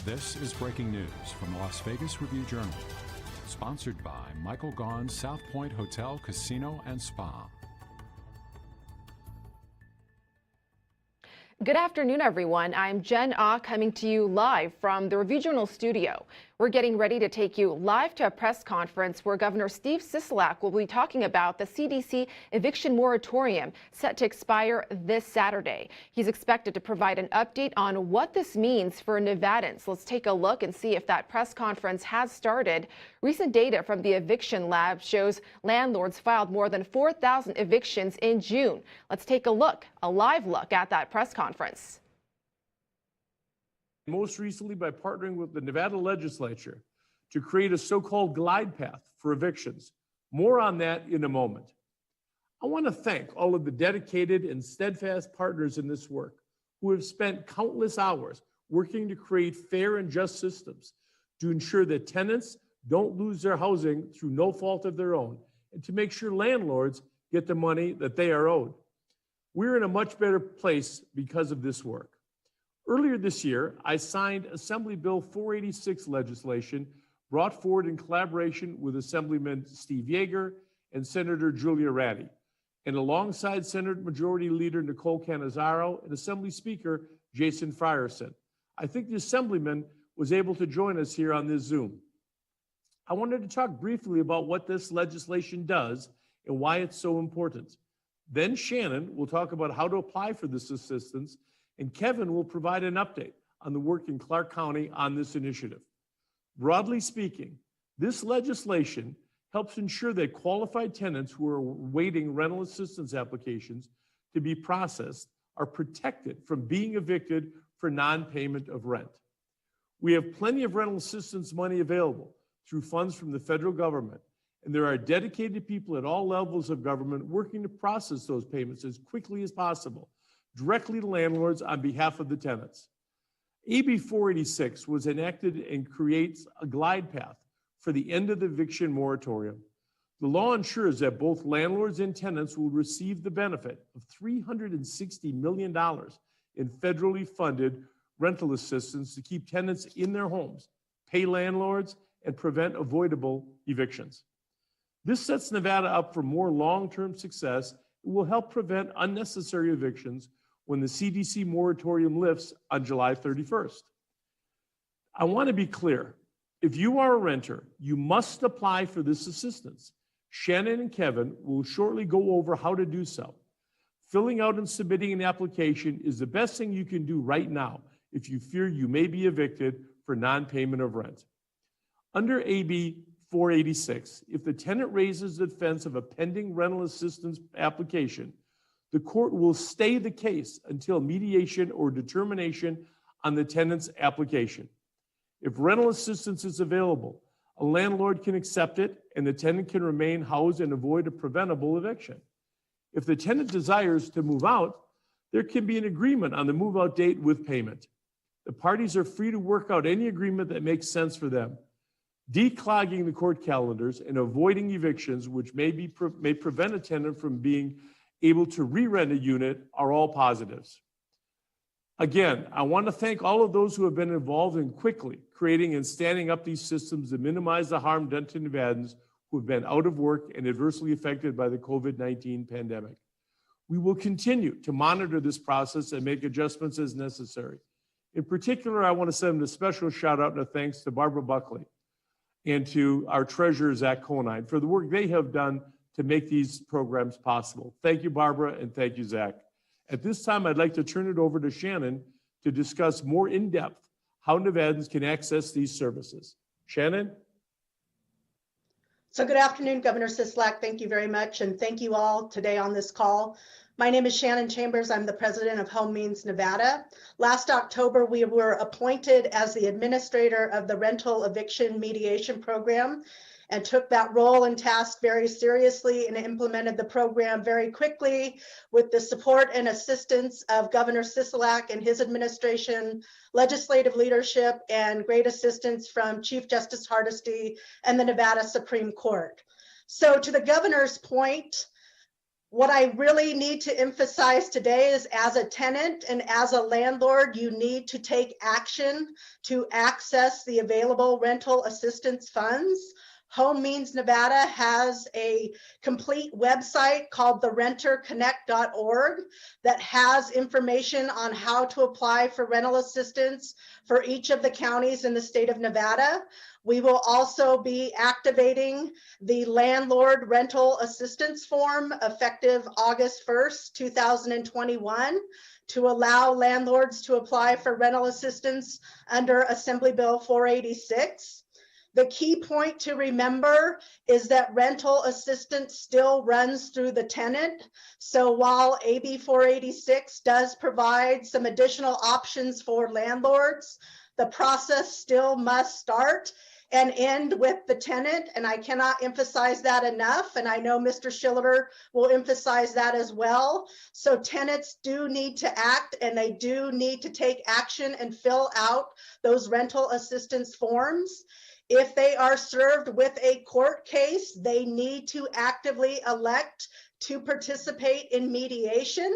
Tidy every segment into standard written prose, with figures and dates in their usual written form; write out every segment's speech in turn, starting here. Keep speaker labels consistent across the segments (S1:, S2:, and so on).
S1: This is breaking news from the Las Vegas Review-Journal, sponsored by Michael Gaughan's South Point Hotel, Casino, and Spa.
S2: Good afternoon, everyone. I'm Jen Ah, coming to you live from the Review-Journal studio. We're getting ready to take you live to a press conference where Governor Steve Sisolak will be talking about the CDC eviction moratorium set to expire this Saturday. He's expected to provide an update on what this means for Nevadans. Let's take a look and see if that press conference has started. Recent data from the eviction lab shows landlords filed more than 4,000 evictions in June. Let's take a look, a live look at that press conference.
S3: Most recently by partnering with the Nevada legislature to create a so-called glide path for evictions. More on that in a moment. I want to thank all of the dedicated and steadfast partners in this work who have spent countless hours working to create fair and just systems to ensure that tenants don't lose their housing through no fault of their own, and to make sure landlords get the money that they are owed. We're in a much better place because of this work. Earlier this year, I signed Assembly Bill 486 legislation brought forward in collaboration with Assemblyman Steve Yeager and Senator Julia Ratti, and alongside Senate Majority Leader Nicole Cannizzaro and Assembly Speaker Jason Frierson. I think the Assemblyman was able to join us here on this Zoom. I wanted to talk briefly about what this legislation does and why it's so important. Then Shannon will talk about how to apply for this assistance, and Kevin will provide an update on the work in Clark County on this initiative. Broadly speaking, this legislation helps ensure that qualified tenants who are awaiting rental assistance applications to be processed are protected from being evicted for non-payment of rent. We have plenty of rental assistance money available through funds from the federal government, and there are dedicated people at all levels of government working to process those payments as quickly as possible, directly to landlords on behalf of the tenants. AB 486 was enacted and creates a glide path for the end of the eviction moratorium. The law ensures that both landlords and tenants will receive the benefit of $360 million in federally funded rental assistance to keep tenants in their homes, pay landlords, and prevent avoidable evictions. This sets Nevada up for more long-term success and will help prevent unnecessary evictions when the CDC moratorium lifts on July 31st. I want to be clear. If you are a renter, you must apply for this assistance. Shannon and Kevin will shortly go over how to do so. Filling out and submitting an application is the best thing you can do right now if you fear you may be evicted for non-payment of rent. Under AB 486, if the tenant raises the defense of a pending rental assistance application, the court will stay the case until mediation or determination on the tenant's application. If rental assistance is available, a landlord can accept it and the tenant can remain housed and avoid a preventable eviction. If the tenant desires to move out, there can be an agreement on the move-out date with payment. The parties are free to work out any agreement that makes sense for them. Declogging the court calendars and avoiding evictions, which may prevent a tenant from being able to re-rent a unit, are all positives. Again, I want to thank all of those who have been involved in quickly creating and standing up these systems to minimize the harm done to Nevadans who have been out of work and adversely affected by the COVID-19 pandemic. We will continue to monitor this process and make adjustments as necessary. In particular, I want to send a special shout out and a thanks to Barbara Buckley and to our treasurer, Zach Conine, for the work they have done to make these programs possible. Thank you, Barbara, and thank you, Zach. At this time, I'd like to turn it over to Shannon to discuss more in depth how Nevadans can access these services. Shannon?
S4: So good afternoon, Governor Sisolak. Thank you very much, and thank you all today on this call. My name is Shannon Chambers. I'm the president of Home Means Nevada. Last October, we were appointed as the administrator of the rental eviction mediation program and took that role and task very seriously and implemented the program very quickly with the support and assistance of Governor Sisolak and his administration, legislative leadership, and great assistance from Chief Justice Hardesty and the Nevada Supreme Court. So to the governor's point, What I really need to emphasize today is, as a tenant and as a landlord, you need to take action to access the available rental assistance funds. Home Means Nevada has a complete website called therenterconnect.org that has information on how to apply for rental assistance for each of the counties in the state of Nevada. We will also be activating the landlord rental assistance form effective August 1st, 2021, to allow landlords to apply for rental assistance under Assembly Bill 486. The key point to remember is that rental assistance still runs through the tenant. So while AB 486 does provide some additional options for landlords, the process still must start and end with the tenant. And I cannot emphasize that enough. And I know Mr. Schiller will emphasize that as well. So tenants do need to act, and they do need to take action and fill out those rental assistance forms. If they are served with a court case, they need to actively elect to participate in mediation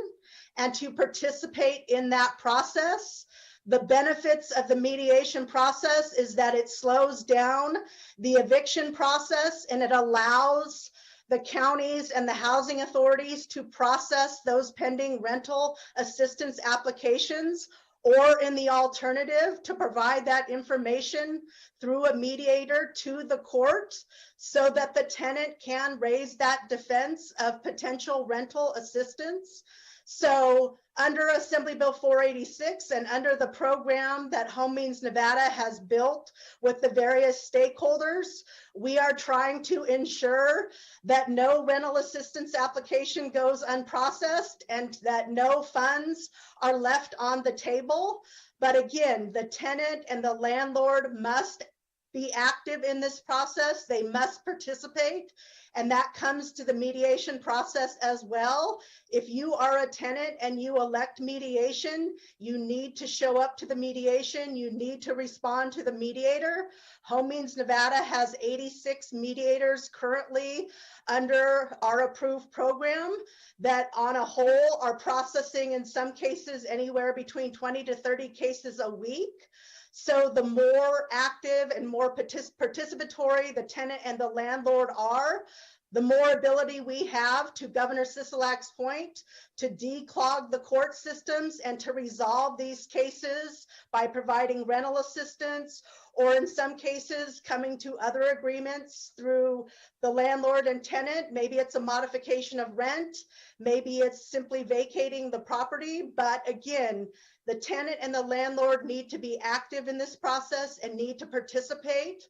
S4: and to participate in that process. The benefits of the mediation process is that it slows down the eviction process, and it allows the counties and the housing authorities to process those pending rental assistance applications, or in the alternative, to provide that information through a mediator to the court so that the tenant can raise that defense of potential rental assistance. So under Assembly Bill 486 and under the program that Home Means Nevada has built with the various stakeholders, we are trying to ensure that no rental assistance application goes unprocessed and that no funds are left on the table. But again, the tenant and the landlord must be active in this process. They must participate. And that comes to the mediation process as well. If you are a tenant and you elect mediation, you need to show up to the mediation. You need to respond to the mediator. Home Means Nevada has 86 mediators currently under our approved program that on a whole are processing, in some cases, anywhere between 20 to 30 cases a week. So the more active and more participatory the tenant and the landlord are, the more ability we have, to Governor Sisolak's point, to declog the court systems and to resolve these cases by providing rental assistance, or in some cases coming to other agreements through the landlord and tenant. Maybe it's a modification of rent, maybe it's simply vacating the property. But again, the tenant and the landlord need to be active in this process and need to participate.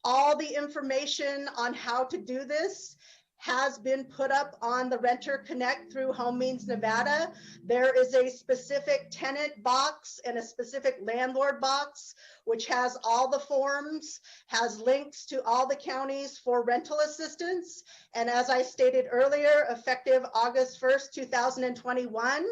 S4: All the information on how to do this has been put up on the Renter Connect through Home Means Nevada. There is a specific tenant box and a specific landlord box, which has all the forms, has links to all the counties for rental assistance. And as I stated earlier, effective August 1st, 2021,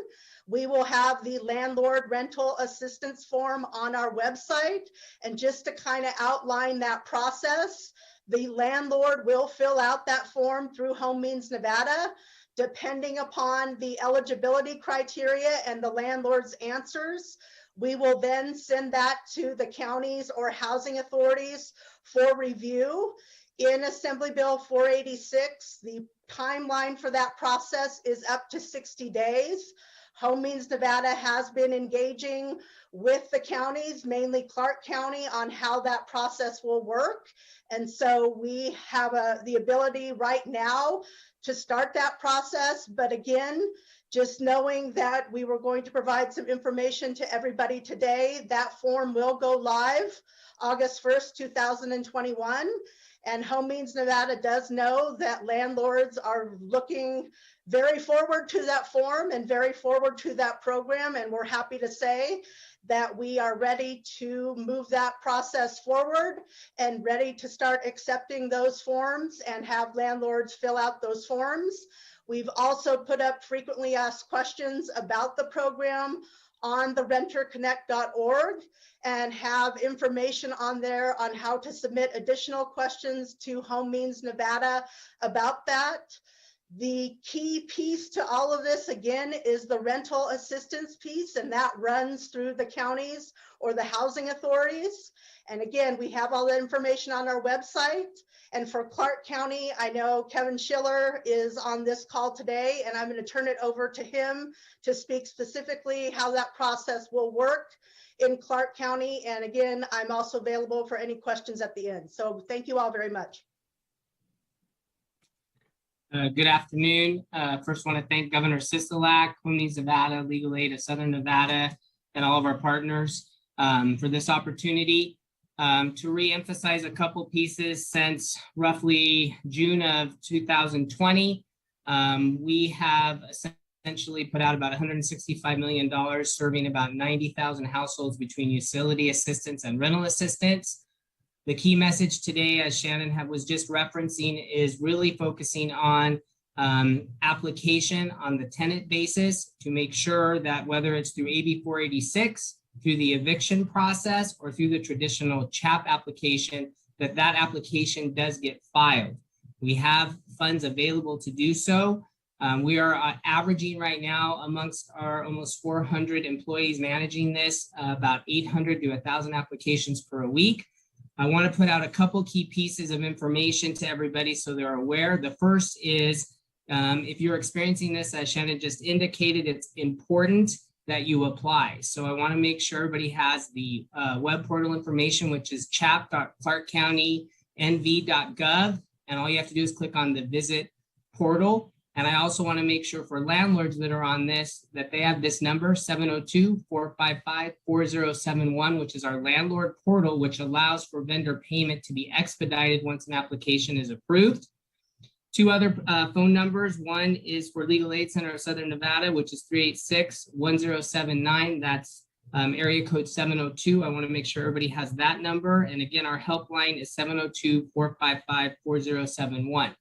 S4: we will have the landlord rental assistance form on our website. And just to kind of outline that process, the landlord will fill out that form through Home Means Nevada. Depending upon the eligibility criteria and the landlord's answers, we will then send that to the counties or housing authorities for review. In Assembly Bill 486, the timeline for that process is up to 60 days. Home Means Nevada has been engaging with the counties, mainly Clark County, on how that process will work. And so we have the ability right now to start that process. But again, just knowing that we were going to provide some information to everybody today, that form will go live August 1st, 2021. And Home Means Nevada does know that landlords are looking very forward to that form and very forward to that program. And we're happy to say that we are ready to move that process forward and ready to start accepting those forms and have landlords fill out those forms. We've also put up frequently asked questions about the program on the renterconnect.org and have information on there on how to submit additional questions to Home Means Nevada about that. The key piece to all of this, again, is the rental assistance piece, and that runs through the counties or the housing authorities. And again, we have all that information on our website. And for Clark County, I know Kevin Schiller is on this call today, and I'm going to turn it over to him to speak specifically how that process will work in Clark County. And again, I'm also available for any questions at the end. So thank you all very much.
S5: Good afternoon. First, want to thank Governor Sisolak, Home Means Nevada, Legal Aid of Southern Nevada, and all of our partners for this opportunity to re-emphasize a couple pieces. Since roughly June of 2020, we have essentially put out about $165 million, serving about 90,000 households between utility assistance and rental assistance. The key message today, as Shannon was just referencing, is really focusing on application on the tenant basis to make sure that whether it's through AB 486, through the eviction process, or through the traditional CHAP application, that application does get filed. We have funds available to do so. We are averaging right now amongst our almost 400 employees managing this, about 800 to 1,000 applications per week. I want to put out a couple key pieces of information to everybody so they're aware. The first is if you're experiencing this, as Shannon just indicated, it's important that you apply. So I want to make sure everybody has the web portal information, which is chap.clarkcountynv.gov. And all you have to do is click on the visit portal. And I also want to make sure for landlords that are on this, that they have this number, 702-455-4071, which is our landlord portal, which allows for vendor payment to be expedited once an application is approved. Two other phone numbers. One is for Legal Aid Center of Southern Nevada, which is 386-1079. That's area code 702. I want to make sure everybody has that number. And again, our helpline is 702-455-4071.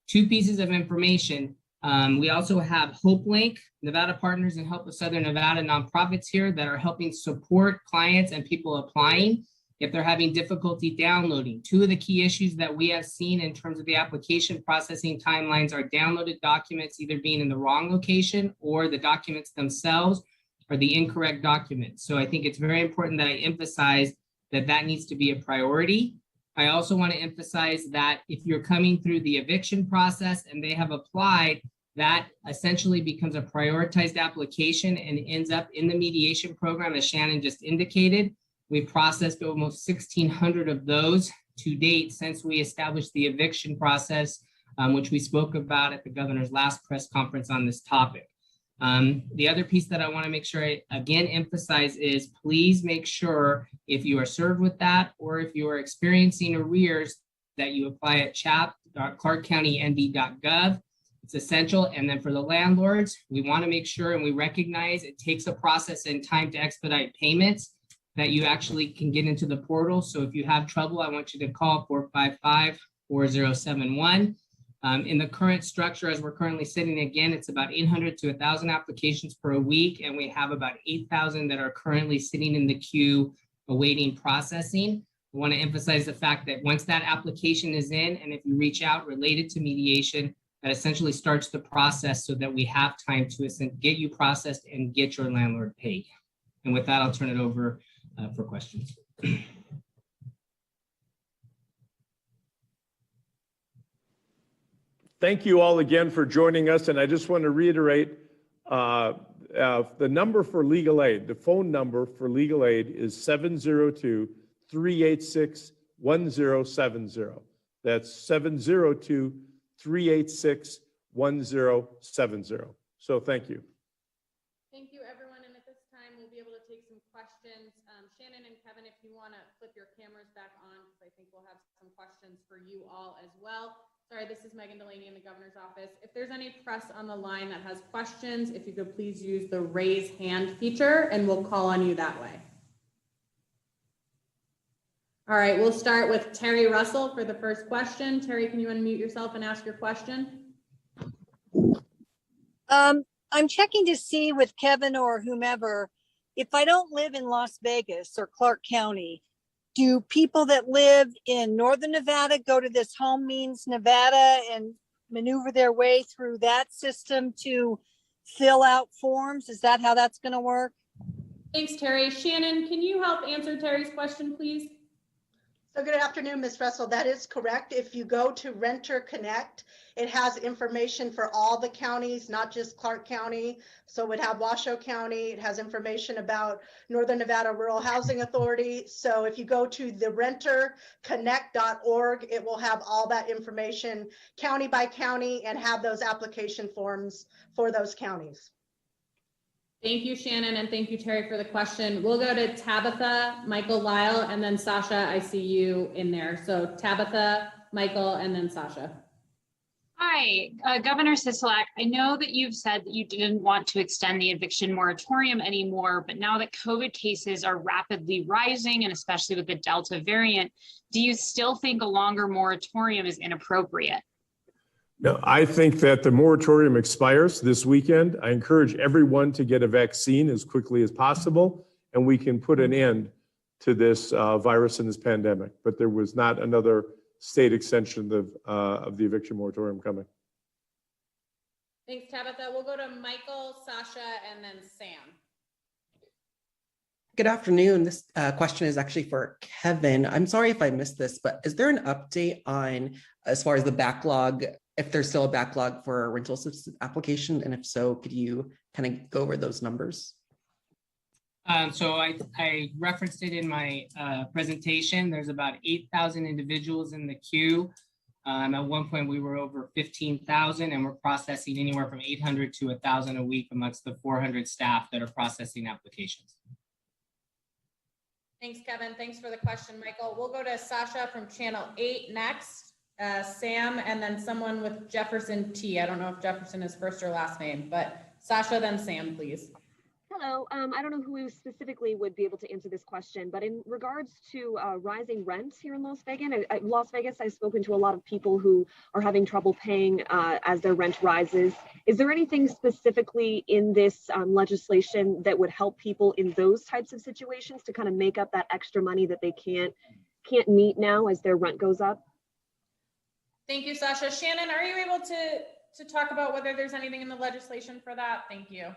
S5: Two pieces of information. We also have HopeLink, Nevada Partners in Help of Southern Nevada nonprofits here that are helping support clients and people applying if they're having difficulty downloading. Two of the key issues that we have seen in terms of the application processing timelines are downloaded documents either being in the wrong location or the documents themselves are the incorrect documents. So I think it's very important that I emphasize that that needs to be a priority. I also want to emphasize that if you're coming through the eviction process and they have applied, that essentially becomes a prioritized application and ends up in the mediation program, as Shannon just indicated. We've processed almost 1,600 of those to date since we established the eviction process, which we spoke about at the governor's last press conference on this topic. The other piece that I want to make sure I again emphasize is please make sure if you are served with that or if you are experiencing arrears that you apply at chap.clarkcountynv.gov. It's essential. And then for the landlords, we want to make sure and we recognize it takes a process and time to expedite payments that you actually can get into the portal. So if you have trouble, I want you to call 455-4071. In the current structure, as we're currently sitting, again, it's about 800 to 1,000 applications per week, and we have about 8,000 that are currently sitting in the queue awaiting processing. I want to emphasize the fact that once that application is in, and if you reach out related to mediation, that essentially starts the process so that we have time to get you processed and get your landlord paid. And with that, I'll turn it over for questions.
S3: Thank you all again for joining us. And I just want to reiterate the number for legal aid, the phone number for legal aid is 702-386-1070. That's 702-386-1070. So thank you.
S2: Thank you, everyone. And at this time, we'll be able to take some questions. Shannon and Kevin, if you want to flip your cameras back on, because I think we'll have some questions for you all as well. Sorry, this is Megan Delaney in the governor's office. If there's any press on the line that has questions, if you could please use the raise hand feature and we'll call on you that way. All right, we'll start with Terry Russell for the first question. Terry, can you unmute yourself and ask your question?
S6: I'm checking to see with Kevin or whomever, if I don't live in Las Vegas or Clark County, do people that live in Northern Nevada go to this Home Means Nevada and maneuver their way through that system to fill out forms? Is that how that's going to work?
S7: Thanks, Terry. Shannon, can you help answer Terry's question, please?
S4: So good afternoon, Ms. Russell. That is correct. If you go to Renter Connect, it has information for all the counties, not just Clark County. So it would have Washoe County. It has information about Northern Nevada Rural Housing Authority. So if you go to the renterconnect.org, it will have all that information county by county and have those application forms for those counties.
S7: Thank you, Shannon, and thank you, Terry, for the question. We'll go to Tabitha, Michael, Lyle, and then Sasha. I see you in there. So Tabitha, Michael, and then Sasha.
S8: Hi, Governor Sisolak. I know that you've said that you didn't want to extend the eviction moratorium anymore, but now that COVID cases are rapidly rising, and especially with the Delta variant, do you still think a longer moratorium is inappropriate?
S3: No, I think that the moratorium expires this weekend. I encourage everyone to get a vaccine as quickly as possible, and we can put an end to this virus and this pandemic. But there was not another state extension of the eviction moratorium coming.
S7: Thanks, Tabitha. We'll go to Michael, Sasha, and then Sam.
S9: Good afternoon. This question is actually for Kevin. I'm sorry if I missed this, but is there an update on, as far as the backlog, if there's still a backlog for a rental assistance application? And if so, could you kind of go over those numbers?
S5: So I referenced it in my presentation. There's about 8,000 individuals in the queue. At one point, we were over 15,000, and we're processing anywhere from 800 to 1,000 a week amongst the 400 staff that are processing applications.
S7: Thanks, Kevin. Thanks for the question, Michael. We'll go to Sasha from Channel 8 next. Sam, and then someone with Jefferson T. I don't know if Jefferson is first or last name, but Sasha, then Sam, please.
S10: Hello. I don't know who specifically would be able to answer this question, but in regards to rising rents here in Las Vegas, I've spoken to a lot of people who are having trouble paying as their rent rises. Is there anything specifically in this legislation that would help people in those types of situations to kind of make up that extra money that they can't meet now as their rent goes up?
S7: Thank you, Sasha. Shannon, are you able to talk about whether there's anything in the legislation for that? Thank you.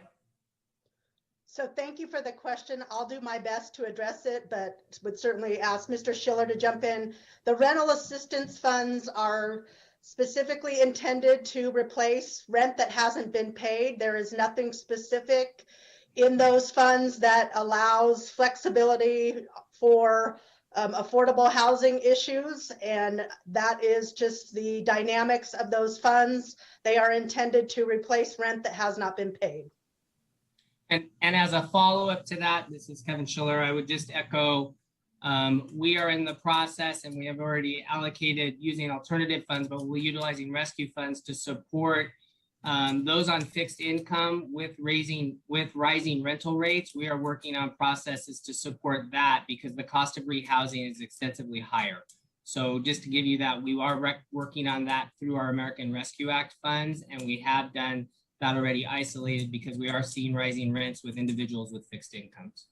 S4: So thank you for the question. I'll do my best to address it, but would certainly ask Mr. Schiller to jump in. The rental assistance funds are specifically intended to replace rent that hasn't been paid. There is nothing specific in those funds that allows flexibility for affordable housing issues, and that is just the dynamics of those funds. They are intended to replace rent that has not been paid.
S5: And as a follow-up to that, this is Kevin Schiller, I would just echo, we are in the process and we have already allocated using alternative funds, but we're utilizing rescue funds to support those on fixed income with rising rental rates. We are working on processes to support that because the cost of rehousing is extensively higher. So just to give you that, we are working on that through our American Rescue Act funds, and we have done that already isolated because we are seeing rising rents with individuals with fixed incomes.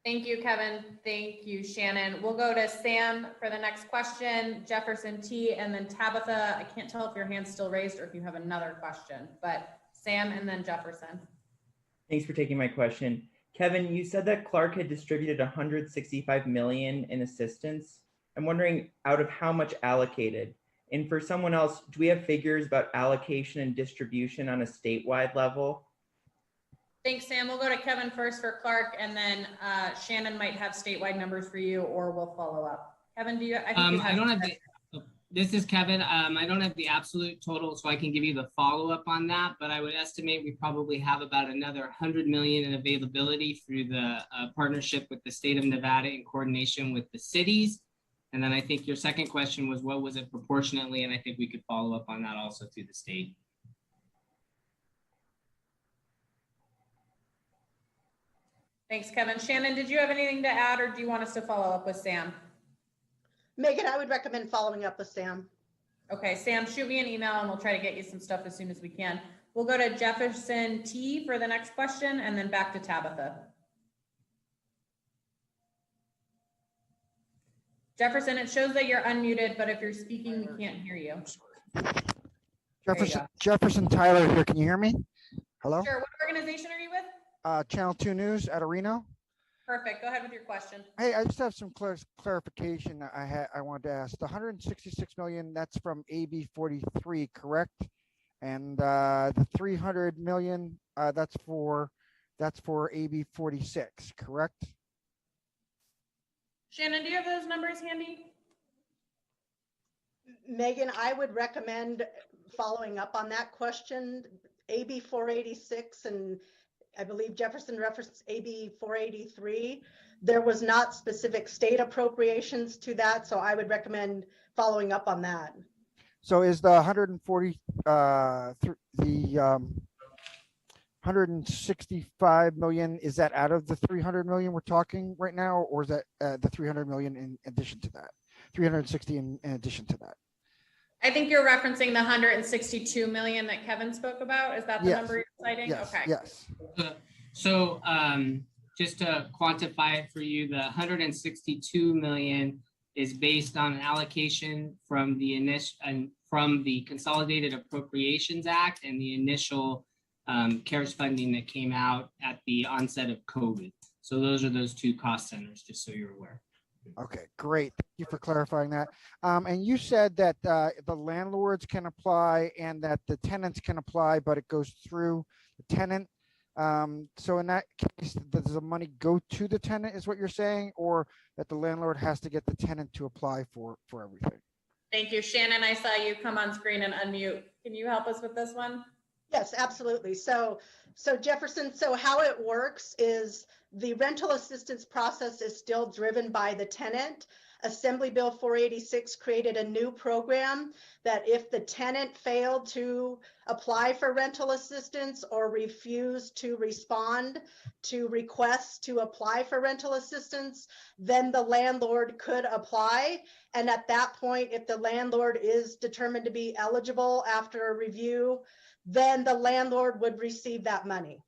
S7: Thank you, Kevin. Thank you, Shannon. We'll go to Sam for the next question, Jefferson T, and then Tabitha. I can't tell if your hand's still raised or if you have another question, but Sam and then Jefferson.
S11: Thanks for taking my question. Kevin, you said that Clark had distributed $165 million in assistance. I'm wondering out of how much allocated? And for someone else, do we have figures about allocation and distribution on a statewide level?
S7: Thanks, Sam. We'll go to Kevin first for Clark, and then Shannon might have statewide numbers for you, or we'll follow up. Kevin, do you? I think you have.
S5: I don't have the. This is Kevin. I don't have the absolute total, so I can give you the follow up on that. But I would estimate we probably have about another 100 million in availability through the partnership with the state of Nevada in coordination with the cities. And then I think your second question was what was it proportionately, and I think we could follow up on that also through the state.
S7: Thanks, Kevin. Shannon, did you have anything to add, or do you want us to follow up with Sam?
S4: Megan, I would recommend following up with Sam.
S7: Okay, Sam, shoot me an email and we'll try to get you some stuff as soon as we can. We'll go to Jefferson T for the next question and then back to Tabitha. Jefferson, it shows that you're unmuted, but if you're speaking, we can't hear you.
S12: Jefferson Tyler here. Can you hear me? Hello?
S7: Sure. What organization are you with?
S12: Channel 2 News out of Reno.
S7: Perfect. Go ahead with your question.
S12: Hey, I just have some clarification I wanted to ask. The 166 million, that's from AB 43, correct? And the 300 million, that's for AB 46, correct?
S7: Shannon, do you have those numbers handy?
S4: Megan, I would recommend following up on that question. AB 486 and I believe Jefferson referenced AB 483. There was not specific state appropriations to that, so I would recommend following up on that.
S12: So is the 165 million, is that out of the 300 million we're talking right now, or is that the 300 million in addition to that? 360 in addition to that?
S7: I think you're referencing the 162 million that Kevin spoke about. Is that the number you're citing?
S12: Yes,
S7: okay.
S12: yes.
S5: So just to quantify it for you, the 162 million is based on an allocation from the Consolidated Appropriations Act and the initial CARES funding that came out at the onset of COVID. So those are those two cost centers, just so you're aware.
S12: Okay, great. Thank you for clarifying that. And you said that the landlords can apply and that the tenants can apply, but it goes through the tenant. So in that case, does the money go to the tenant is what you're saying, or that the landlord has to get the tenant to apply for everything?
S7: Thank you. Shannon, I saw you come on screen and unmute. Can you help us with this one?
S4: Yes, absolutely. So Jefferson, so how it works is the rental assistance process is still driven by the tenant. Assembly Bill 486 created a new program that if the tenant failed to apply for rental assistance or refused to respond to requests to apply for rental assistance, then the landlord could apply. And at that point, if the landlord is determined to be eligible after a review, then the landlord would receive that money.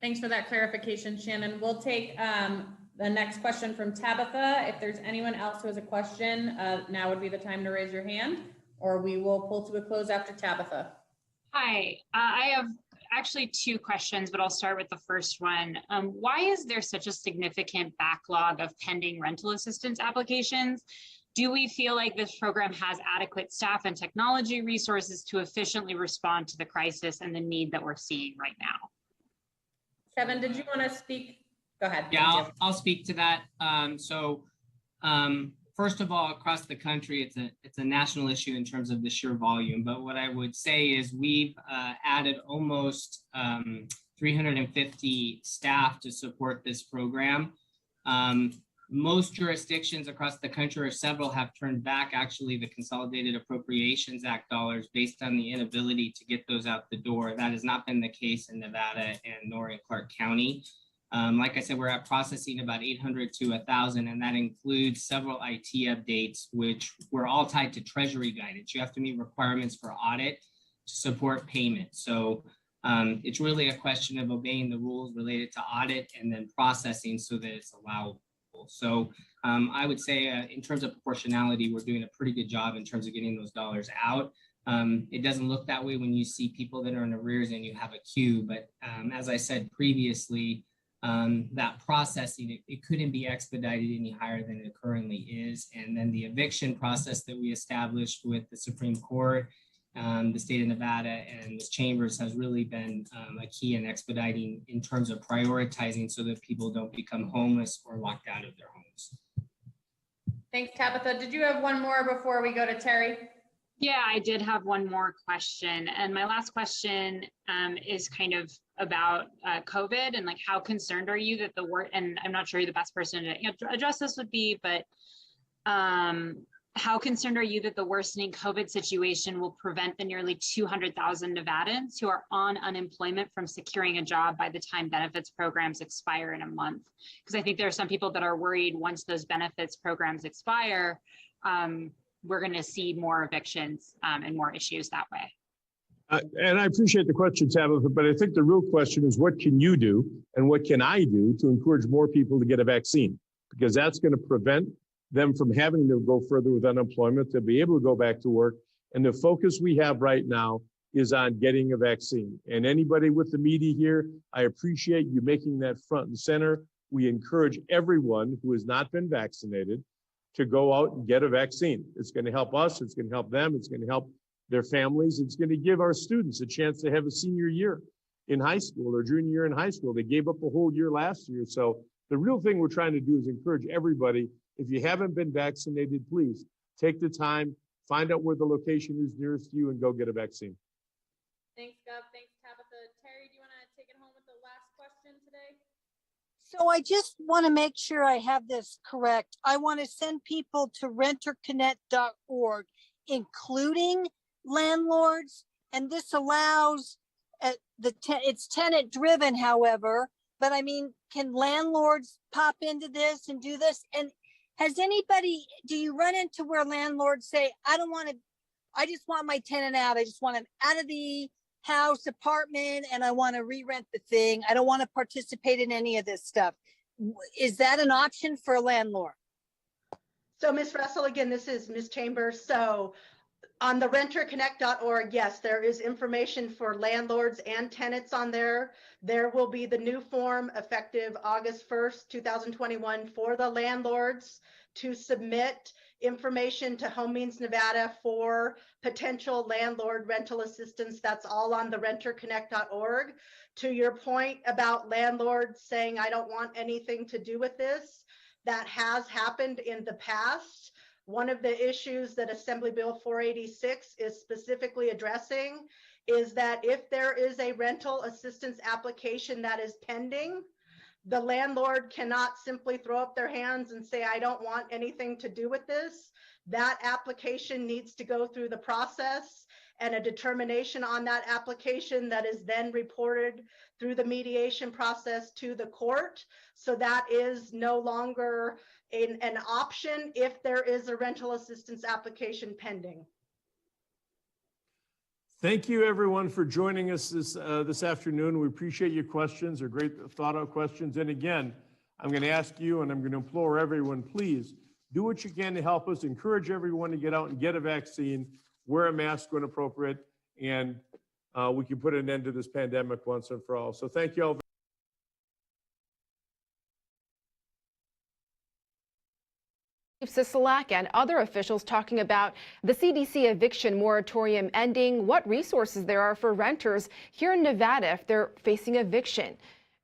S7: Thanks for that clarification, Shannon. We'll take the next question from Tabitha. If there's anyone else who has a question, now would be the time to raise your hand, or we will pull to a close after Tabitha.
S8: Hi, I have actually two questions, but I'll start with the first one. Why is there such a significant backlog of pending rental assistance applications? Do we feel like this program has adequate staff and technology resources to efficiently respond to the crisis and the need that we're seeing right now?
S7: Kevin, did you want to speak? Go ahead.
S5: Yeah, I'll speak to that. First of all, across the country, it's a national issue in terms of the sheer volume. But what I would say is we've added almost 350 staff to support this program. Most jurisdictions across the country, or several, have turned back actually the Consolidated Appropriations Act dollars based on the inability to get those out the door. That has not been the case in Nevada and nor in Clark County. Like I said, we're at processing about 800 to 1,000, and that includes several IT updates, which were all tied to Treasury guidance. You have to meet requirements for audit to support payment. So it's really a question of obeying the rules related to audit and then processing so that it's allowable. So I would say in terms of proportionality, we're doing a pretty good job in terms of getting those dollars out. It doesn't look that way when you see people that are in arrears and you have a queue. But as I said previously, that processing, it couldn't be expedited any higher than it currently is. And then the eviction process that we established with the Supreme Court, the state of Nevada and the chambers has really been a key in expediting in terms of prioritizing so that people don't become homeless or locked out of their homes.
S7: Thanks, Tabitha. Did you have one more before we go to Terry?
S8: Yeah, I did have one more question. And my last question is kind of about COVID and like how concerned are you that the work, and I'm not sure you're the best person to address this would be, but how concerned are you that the worsening COVID situation will prevent the nearly 200,000 Nevadans who are on unemployment from securing a job by the time benefits programs expire in a month? Because I think there are some people that are worried once those benefits programs expire, we're going to see more evictions and more issues that way.
S3: And I appreciate the question, Tabitha, but I think the real question is what can you do and what can I do to encourage more people to get a vaccine? Because that's going to prevent them from having to go further with unemployment, to be able to go back to work. And the focus we have right now is on getting a vaccine. And anybody with the media here, I appreciate you making that front and center. We encourage everyone who has not been vaccinated to go out and get a vaccine. It's going to help us, it's going to help them, it's going to help their families. It's going to give our students a chance to have a senior year in high school or junior year in high school. They gave up a whole year last year. So the real thing we're trying to do is encourage everybody. If you haven't been vaccinated, please take the time, find out where the location is nearest you, and go get a vaccine.
S7: Thanks, Gov. Thanks, Tabitha. Terry, do you want to take it home with the last question today?
S6: So I just want to make sure I have this correct. I want to send people to renterconnect.org, including landlords, and this allows it's tenant driven, however, but I mean, can landlords pop into this and do this? And do you run into where landlords say, I just want my tenant out. I just want him out of the house, apartment, and I want to re-rent the thing. I don't want to participate in any of this stuff. Is that an option for a landlord?
S4: So Ms. Russell, again, this is Ms. Chambers. So on the renterconnect.org, yes, there is information for landlords and tenants on there. There will be the new form effective August 1st, 2021 for the landlords to submit information to Home Means Nevada for potential landlord rental assistance. That's all on the renterconnect.org. To your point about landlords saying, I don't want anything to do with this, that has happened in the past. One of the issues that Assembly Bill 486 is specifically addressing is that if there is a rental assistance application that is pending, the landlord cannot simply throw up their hands and say, I don't want anything to do with this. That application needs to go through the process and a determination on that application that is then reported through the mediation process to the court. So that is no longer an option if there is a rental assistance application pending.
S3: Thank you, everyone, for joining us this afternoon. We appreciate your questions. They're great thought-out questions. And again, I'm going to ask you, and I'm going to implore everyone, please do what you can to help us. Encourage everyone to get out and get a vaccine, wear a mask when appropriate, and we can put an end to this pandemic once and for all. So thank you all.
S2: Sisolak and other officials talking about the CDC eviction moratorium ending, what resources there are for renters here in Nevada if they're facing eviction.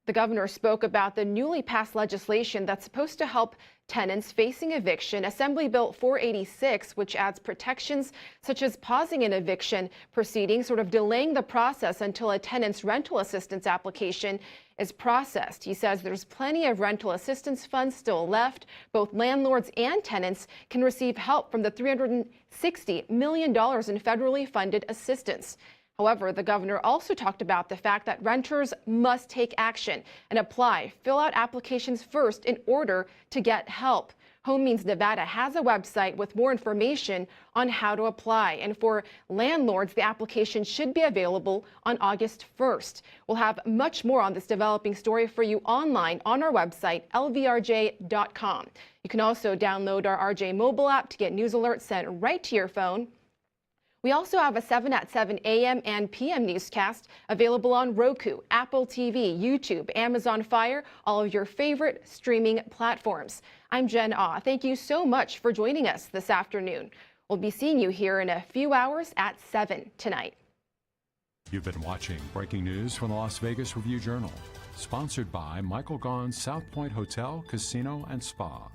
S2: The governor spoke about the newly passed legislation that's supposed to help tenants facing eviction, Assembly Bill 486, which adds protections such as pausing an eviction proceeding, sort of delaying the process until a tenant's rental assistance application is processed. He says there's plenty of rental assistance funds still left. Both landlords and tenants can receive help from the $360 million in federally funded assistance. However, the governor also talked about the fact that renters must take action and fill out applications first in order to get help. Home Means Nevada has a website with more information on how to apply. And for landlords, the application should be available on August 1st. We'll have much more on this developing story for you online on our website, lvrj.com. You can also download our RJ mobile app to get news alerts sent right to your phone. We also have a 7 at 7 a.m. and p.m. newscast available on Roku, Apple TV, YouTube, Amazon Fire, all of your favorite streaming platforms. I'm Jen Ah. Thank you so much for joining us this afternoon. We'll be seeing you here in a few hours at 7 tonight.
S1: You've been watching breaking news from the Las Vegas Review-Journal, sponsored by Michael Gaughan's South Point Hotel, Casino, and Spa.